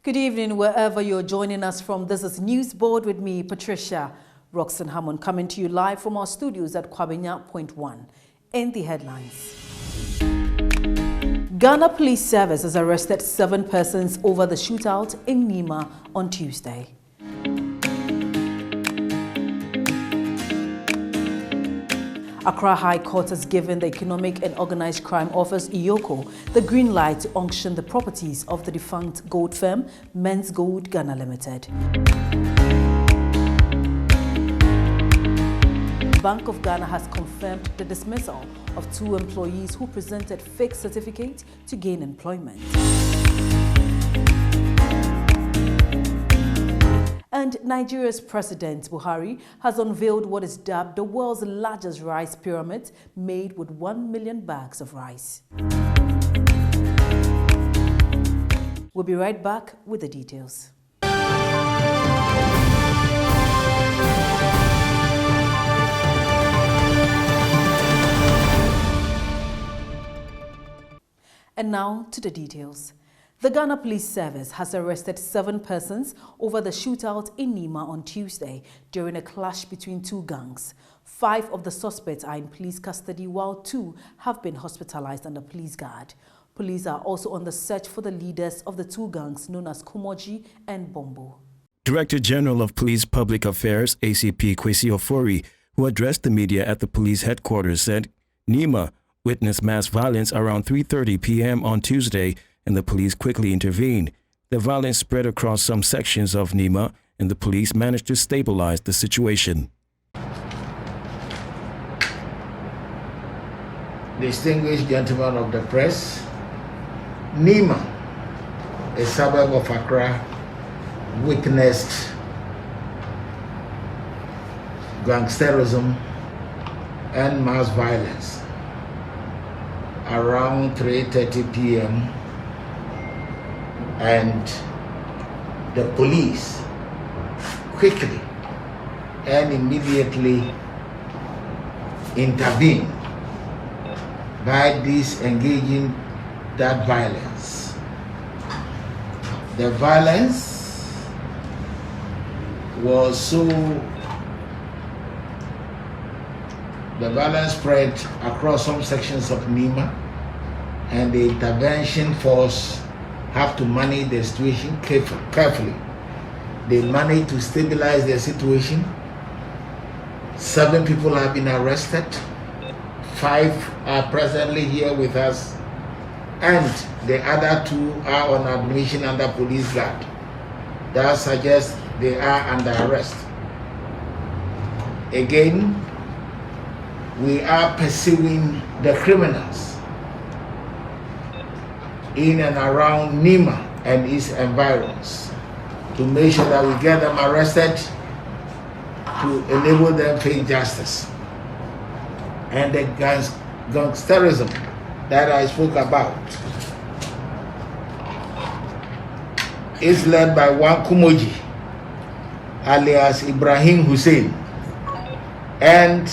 Good evening, wherever you're joining us from. This is NEWSBOARD with me, Patricia Roxanne Hammond, coming to you live from our studios at Kwabenya Point 1. In the headlines, Ghana Police Service has arrested 7 persons over the shootout in Nima on Tuesday. Accra High Court has given the Economic and Organized Crime Office, EOCO, the green light to auction the properties of the defunct gold firm, Men's Gold Ghana Limited. Bank of Ghana has confirmed the dismissal of 2 employees who presented fake certificates to gain employment. And Nigeria's President Buhari has unveiled what is dubbed the world's largest rice pyramid, made with 1 million bags of rice. We'll be right back with the details. And now to the details. The Ghana Police Service has arrested 7 persons over the shootout in Nima on Tuesday during a clash between 2 gangs. 5 of the suspects are in police custody, while 2 have been hospitalized under police guard. Police are also on the search for the leaders of the 2 gangs known as Kumoji and Bombo. Director General of Police Public Affairs, ACP Kwesi Ofori, who addressed the media at the police headquarters, said Nima witnessed mass violence around 3:30 p.m. on Tuesday, and the police quickly intervened. The violence spread across some sections of Nima, and the police managed to stabilize the situation. Distinguished gentlemen of the press, Nima, a suburb of Accra, witnessed gangsterism and mass violence around 3:30 p.m. and the police quickly and immediately intervened by disengaging that violence. The violence spread across some sections of Nima, and the intervention force have to manage the situation carefully. They managed to stabilize the situation. 7 people have been arrested. 5 are presently here with us, and the other 2 are on admission under police guard. That suggests they are under arrest. Again, we are pursuing the criminals in and around Nima and its environs to make sure that we get them arrested to enable them face justice. And the gangsterism that I spoke about is led by one Kumoji, alias Ibrahim Hussein, and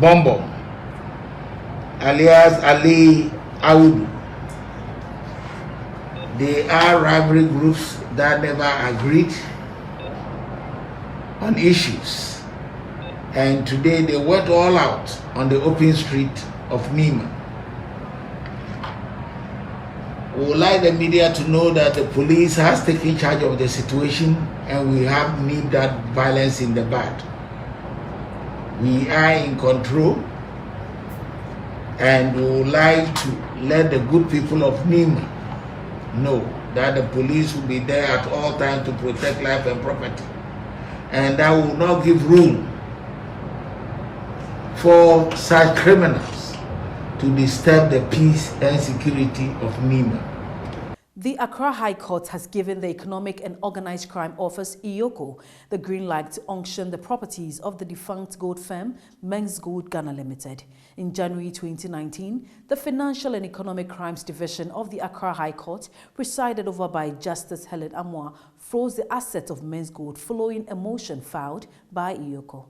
Bombo, alias Ali Audu. They are rivalry groups that never agreed on issues, and today they went all out on the open street of Nima. We would like the media to know that the police has taken charge of the situation, and we have nipped that violence in the bud. We are in control, and we would like to let the good people of Nima know that the police will be there at all times to protect life and property, and that will not give room for such criminals to disturb the peace and security of Nima. The Accra High Court has given the Economic and Organized Crime Office, EOCO, the green light to auction the properties of the defunct gold firm, Men's Gold Ghana Limited. In January 2019, the Financial and Economic Crimes Division of the Accra High Court, presided over by Justice Helen Amwa, froze the assets of Men's Gold following a motion filed by EOCO.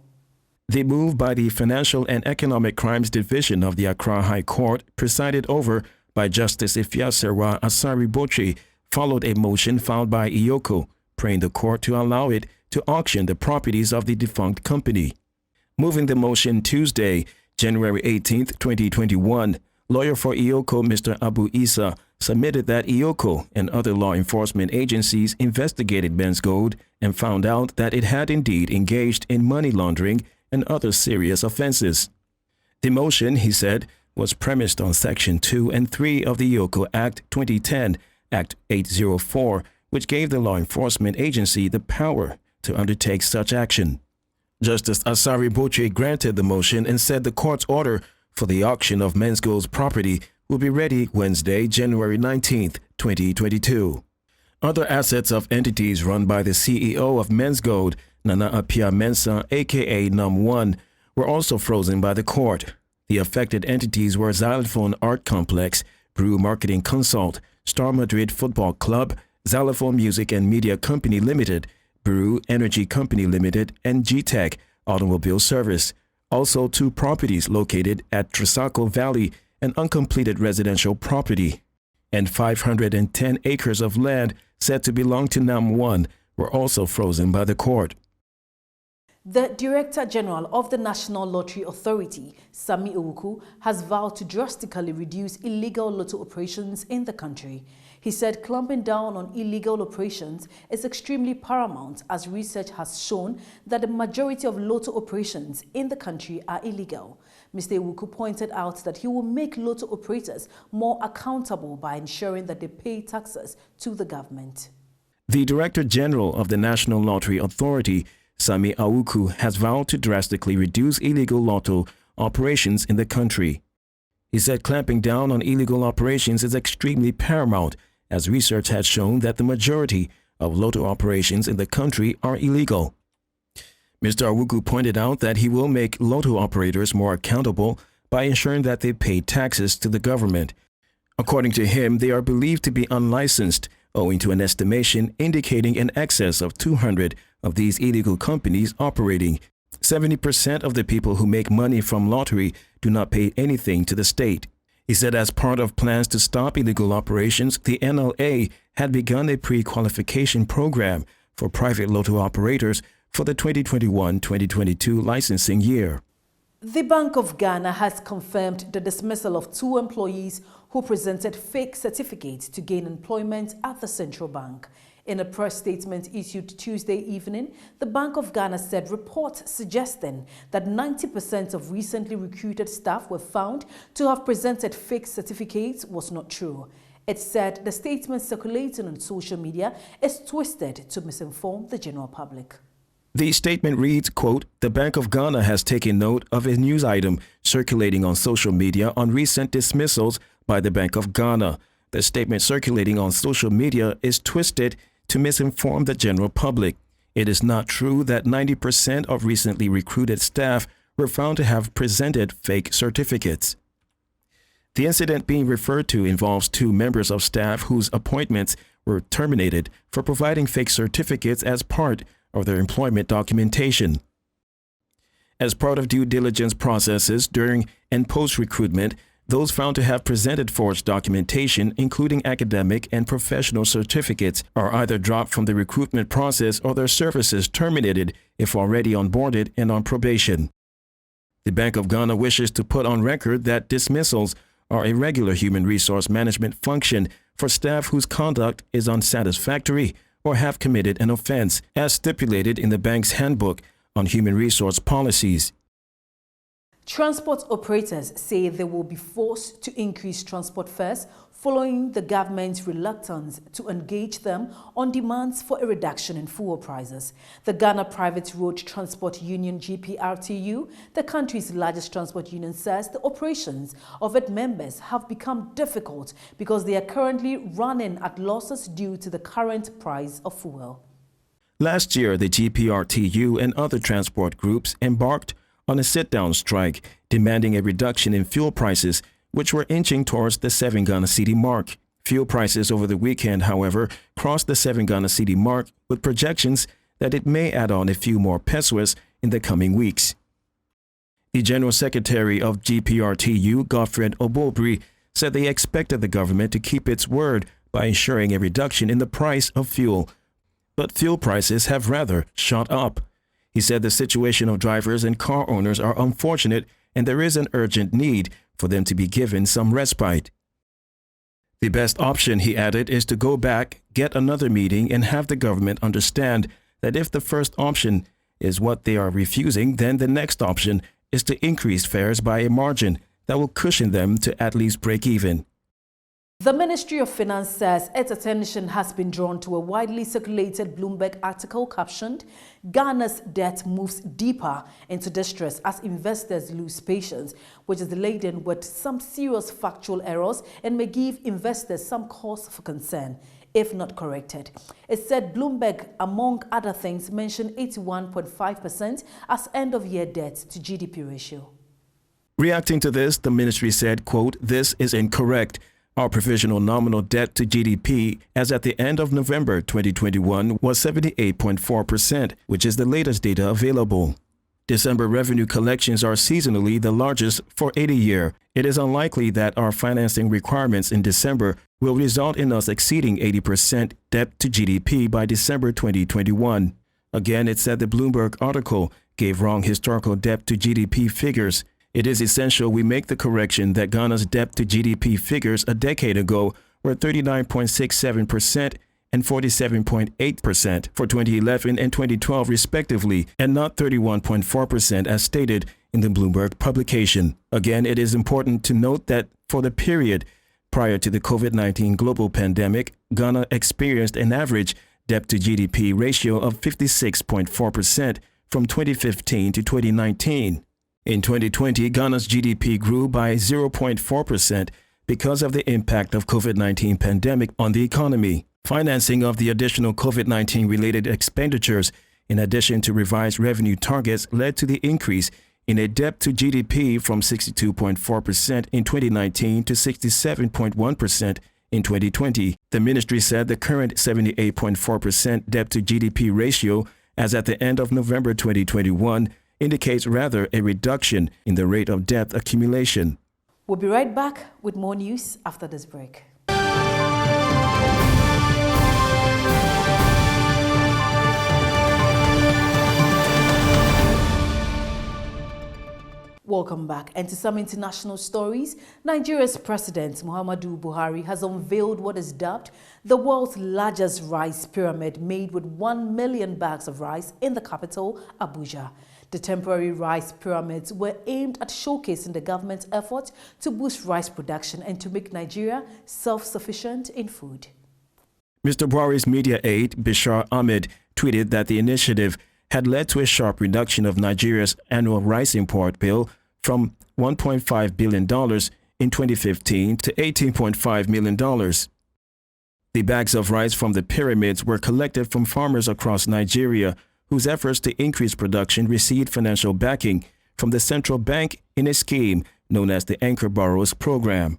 The move by the Financial and Economic Crimes Division of the Accra High Court, presided over by Justice Ifiaserwa Asari Bochi, followed a motion filed by Iyoko, praying the court to allow it to auction the properties of the defunct company. Moving the motion Tuesday, January 18, 2021, lawyer for Iyoko, Mr. Abu Isa, submitted that Iyoko and other law enforcement agencies investigated NEWSBOARD and found out that it had indeed engaged in money laundering and other serious offenses. The motion, he said, was premised on Section 2 and 3 of the Iyoko Act 2010, Act 804, which gave the law enforcement agency the power to undertake such action. Justice Asari Boche granted the motion and said the court's order for the auction of NEWSBOARD's property will be ready Wednesday, January 19, 2022. Other assets of entities run by the CEO of NEWSBOARD, Nana Apia Mensah, aka Num1, were also frozen by the court. The affected entities were Xylophone Art Complex, Brew Marketing Consult, Star Madrid Football Club, Xylophone Music and Media Company Limited, Brew Energy Company Limited, and GTEC Automobile Service. Also 2 properties located at Trisaco Valley, an uncompleted residential property, and 510 acres of land said to belong to Num1 were also frozen by the court. The Director General of the National Lottery Authority, Sami Owuku, has vowed to drastically reduce illegal lotto operations in the country. He said clamping down on illegal operations is extremely paramount, as research has shown that the majority of lotto operations in the country are illegal. Mr. Owuku pointed out that he will make lotto operators more accountable by ensuring that they pay taxes to the government. The Director General of the National Lottery Authority, Sami Owuku, has vowed to drastically reduce illegal lotto operations in the country. He said clamping down on illegal operations is extremely paramount, as research has shown that the majority of lotto operations in the country are illegal. Mr. Owuku pointed out that he will make lotto operators more accountable by ensuring that they pay taxes to the government. According to him, they are believed to be unlicensed, owing to an estimation indicating an excess of 200 of these illegal companies operating. 70% of the people who make money from lottery do not pay anything to the state. He said as part of plans to stop illegal operations, the NLA had begun a pre-qualification program for private lotto operators for the 2021-2022 licensing year. The Bank of Ghana has confirmed the dismissal of 2 employees who presented fake certificates to gain employment at the central bank. In a press statement issued Tuesday evening, the Bank of Ghana said reports suggesting that 90% of recently recruited staff were found to have presented fake certificates was not true. It said the statement circulating on social media is twisted to misinform the general public. The statement reads, quote, "The Bank of Ghana has taken note of a news item circulating on social media on recent dismissals by the Bank of Ghana. The statement circulating on social media is twisted to misinform the general public. It is not true that 90% of recently recruited staff were found to have presented fake certificates." The incident being referred to involves 2 members of staff whose appointments were terminated for providing fake certificates as part of their employment documentation. As part of due diligence processes during and post-recruitment, those found to have presented forged documentation, including academic and professional certificates, are either dropped from the recruitment process or their services terminated if already onboarded and on probation. The Bank of Ghana wishes to put on record that dismissals are a regular human resource management function for staff whose conduct is unsatisfactory or have committed an offense, as stipulated in the bank's handbook on human resource policies. Transport operators say they will be forced to increase transport fares following the government's reluctance to engage them on demands for a reduction in fuel prices. The Ghana Private Road Transport Union GPRTU, the country's largest transport union, says the operations of its members have become difficult because they are currently running at losses due to the current price of fuel. Last year, the GPRTU and other transport groups embarked on a sit-down strike demanding a reduction in fuel prices, which were inching towards the 7 Ghana cedi mark. Fuel prices over the weekend, however, crossed the 7 Ghana cedi mark, with projections that it may add on a few more pesos in the coming weeks. The General Secretary of GPRTU, Godfred Obobri, said they expected the government to keep its word by ensuring a reduction in the price of fuel. But fuel prices have rather shot up. He said the situation of drivers and car owners are unfortunate and there is an urgent need for them to be given some respite. The best option, he added, is to go back, get another meeting, and have the government understand that if the first option is what they are refusing, then the next option is to increase fares by a margin that will cushion them to at least break even. The Ministry of Finance says its attention has been drawn to a widely circulated Bloomberg article captioned, "Ghana's debt moves deeper into distress as investors lose patience," which is laden with some serious factual errors and may give investors some cause for concern, if not corrected. It said Bloomberg, among other things, mentioned 81.5% as end-of-year debt to GDP ratio. Reacting to this, the ministry said, quote, "This is incorrect. Our provisional nominal debt to GDP as at the end of November 2021 was 78.4%, which is the latest data available. December revenue collections are seasonally the largest for any year. It is unlikely that our financing requirements in December will result in us exceeding 80% debt to GDP by December 2021. Again, it said the Bloomberg article gave wrong historical debt to GDP figures. It is essential we make the correction that Ghana's debt to GDP figures a decade ago were 39.67% and 47.8% for 2011 and 2012 respectively, and not 31.4% as stated in the Bloomberg publication. Again, it is important to note that for the period prior to the COVID-19 global pandemic, Ghana experienced an average debt to GDP ratio of 56.4% from 2015 to 2019. In 2020, Ghana's GDP grew by 0.4% because of the impact of COVID-19 pandemic on the economy. Financing of the additional COVID-19 related expenditures, in addition to revised revenue targets, led to the increase in a debt to GDP from 62.4% in 2019 to 67.1% in 2020. The ministry said the current 78.4% debt to GDP ratio as at the end of November 2021 indicates rather a reduction in the rate of debt accumulation. We'll be right back with more news after this break. Welcome back. And to some international stories, Nigeria's President Muhammadu Buhari has unveiled what is dubbed the world's largest rice pyramid made with 1 million bags of rice in the capital, Abuja. The temporary rice pyramids were aimed at showcasing the government's effort to boost rice production and to make Nigeria self-sufficient in food. Mr. Buhari's media aide, Bashir Ahmed, tweeted that the initiative had led to a sharp reduction of Nigeria's annual rice import bill from $1.5 billion in 2015 to $18.5 million. The bags of rice from the pyramids were collected from farmers across Nigeria whose efforts to increase production received financial backing from the central bank in a scheme known as the Anchor Borrows Program.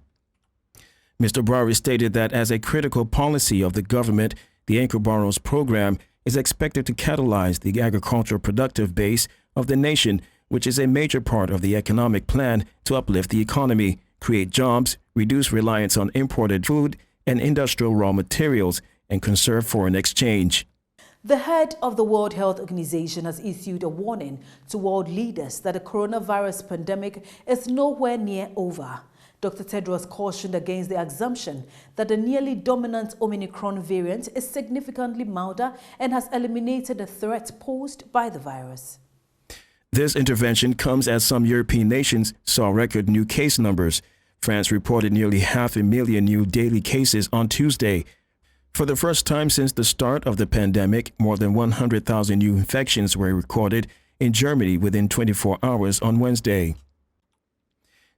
Mr. Buhari stated that as a critical policy of the government, the Anchor Borrows Program is expected to catalyze the agricultural productive base of the nation, which is a major part of the economic plan to uplift the economy, create jobs, reduce reliance on imported food and industrial raw materials, and conserve foreign exchange. The head of the World Health Organization has issued a warning to world leaders that the coronavirus pandemic is nowhere near over. Dr. Tedros cautioned against the assumption that the nearly dominant Omicron variant is significantly milder and has eliminated the threat posed by the virus. This intervention comes as some European nations saw record new case numbers. France reported nearly 500,000 new daily cases on Tuesday. For the first time since the start of the pandemic, more than 100,000 new infections were recorded in Germany within 24 hours on Wednesday.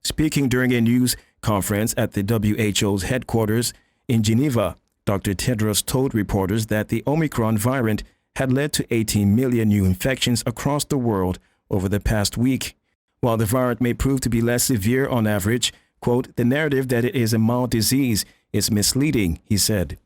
Speaking during a news conference at the WHO's headquarters in Geneva, Dr. Tedros told reporters that the Omicron variant had led to 18 million new infections across the world over the past week. While the variant may prove to be less severe on average, quote, "the narrative that it is a mild disease is misleading," he said.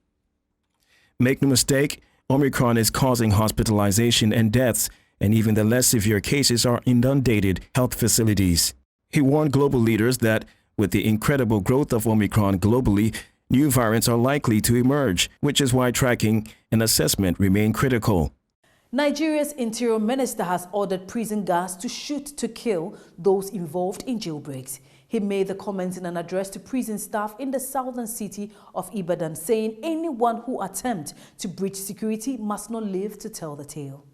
Make no mistake, Omicron is causing hospitalization and deaths, and even the less severe cases are inundated health facilities. He warned global leaders that with the incredible growth of Omicron globally, New variants are likely to emerge, which is why tracking and assessment remain critical. Nigeria's Interior Minister has ordered prison guards to shoot to kill those involved in jailbreaks. He made the comments in an address to prison staff in the southern city of Ibadan, saying anyone who attempts to breach security must not live to tell the tale.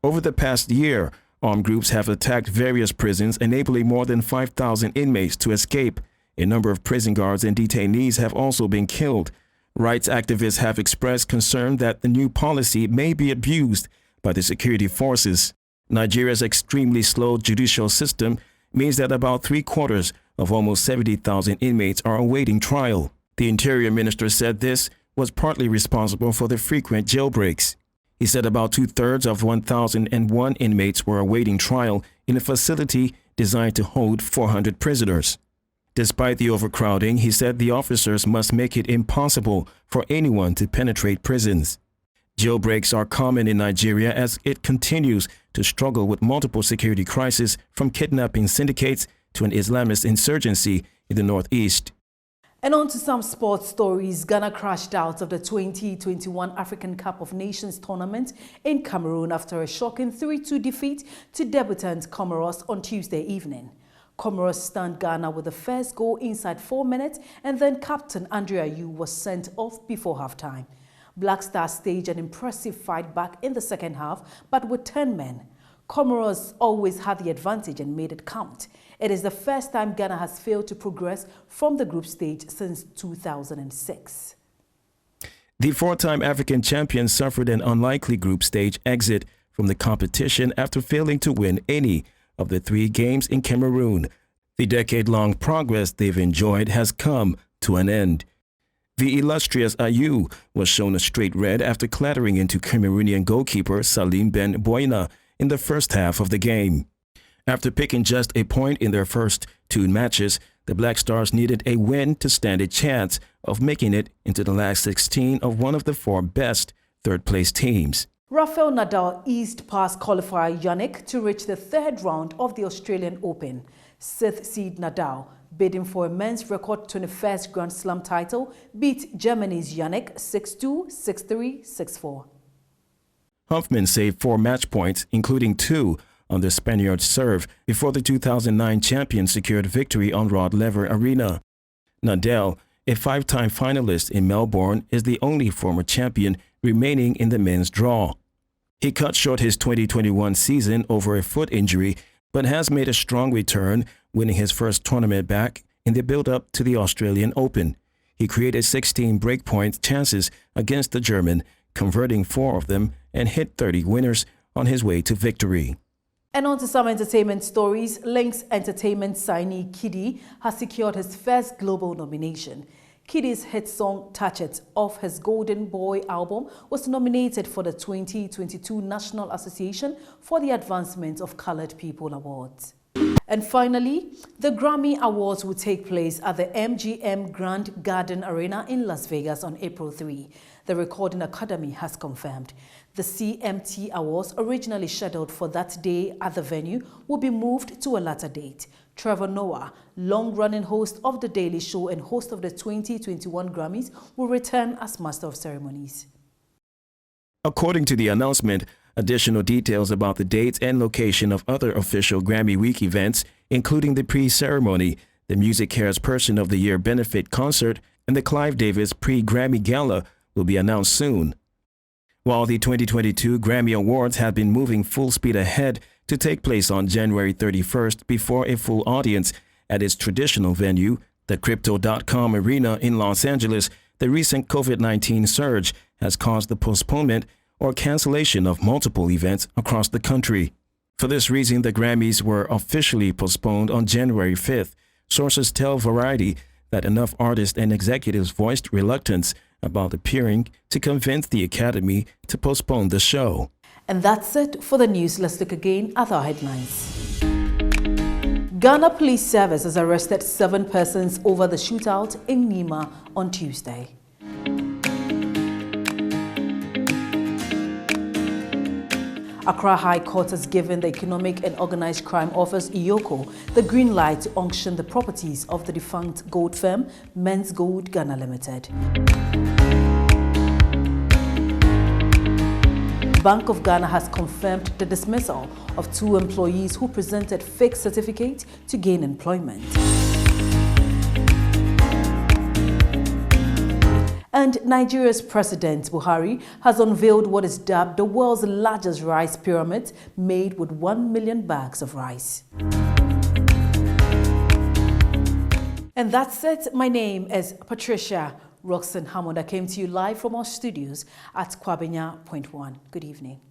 Over the past year, armed groups have attacked various prisons, enabling more than 5,000 inmates to escape. A number of prison guards and detainees have also been killed. Rights activists have expressed concern that the new policy may be abused by the security forces. Nigeria's extremely slow judicial system means that about 3/4 of almost 70,000 inmates are awaiting trial. The Interior Minister said this was partly responsible for the frequent jailbreaks. He said about 2/3 of 1,001 inmates were awaiting trial in a facility designed to hold 400 prisoners. Despite the overcrowding, he said the officers must make it impossible for anyone to penetrate prisons. Jailbreaks are common in Nigeria as it continues to struggle with multiple security crises, from kidnapping syndicates to an Islamist insurgency in the northeast. And on to some sports stories. Ghana crashed out of the 2021 African Cup of Nations tournament in Cameroon after a shocking 3-2 defeat to debutant Comoros on Tuesday evening. Comoros stunned Ghana with the first goal inside 4 minutes, and then captain Andrea Yu was sent off before halftime. Black Stars staged an impressive fight back in the second half, but with 10 men. Comoros always had the advantage and made it count. It is the first time Ghana has failed to progress from the group stage since 2006. The four-time African champions suffered an unlikely group stage exit from the competition after failing to win any of the 3 games in Cameroon. The decade-long progress they've enjoyed has come to an end. The illustrious Ayew was shown a straight red after clattering into Cameroonian goalkeeper Salim Ben Boina in the first half of the game. After picking just a point in their first 2 matches, the Black Stars needed a win to stand a chance of making it into the last 16 of one of the 4 best third-place teams. Rafael Nadal eased past qualifier Yannick to reach the 3rd round of the Australian Open. 6th seed Nadal, bidding for a men's record 21st Grand Slam title, beat Germany's Yannick 6-2, 6-3, 6-4. Huffman saved 4 match points, including 2 on the Spaniard's serve, before the 2009 champion secured victory on Rod Laver Arena. Nadal, a 5-time finalist in Melbourne, is the only former champion remaining in the men's draw. He cut short his 2021 season over a foot injury, but has made a strong return, winning his first tournament back in the build-up to the Australian Open. He created 16 breakpoint chances against the German, converting 4 of them, and hit 30 winners on his way to victory. And on to some entertainment stories. Lynx Entertainment signee Kiddy has secured his first global nomination. Kiddy's hit song Touch It off his Golden Boy album was nominated for the 2022 National Association for the Advancement of Colored People Awards. And finally, the Grammy Awards will take place at the MGM Grand Garden Arena in Las Vegas on April 3. The Recording Academy has confirmed. The CMT Awards, originally scheduled for that day at the venue, will be moved to a later date. Trevor Noah, long-running host of The Daily Show and host of the 2021 Grammys, will return as Master of Ceremonies. According to the announcement, additional details about the dates and location of other official Grammy Week events, including the pre-ceremony, the Music Cares Person of the Year benefit concert, and the Clive Davis pre-Grammy Gala, will be announced soon. While the 2022 Grammy Awards had been moving full speed ahead to take place on January 31st before a full audience at its traditional venue, the Crypto.com Arena in Los Angeles, the recent COVID-19 surge has caused the postponement or cancellation of multiple events across the country. For this reason, the Grammys were officially postponed on January 5th. Sources tell Variety that enough artists and executives voiced reluctance about appearing to convince the Academy to postpone the show. And that's it for the news. Let's look again at our headlines. Ghana Police Service has arrested 7 persons over the shootout in Nima on Tuesday. Accra High Court has given the Economic and Organized Crime Office (EOCO) the green light to auction the properties of the defunct gold firm Men's Gold Ghana Limited. Bank of Ghana has confirmed the dismissal of 2 employees who presented fake certificates to gain employment. And Nigeria's President Buhari has unveiled what is dubbed the world's largest rice pyramid, made with 1 million bags of rice. And that's it. My name is Patricia Roxanne Hammond. I came to you live from our studios at Kwabenya Point 1. Good evening.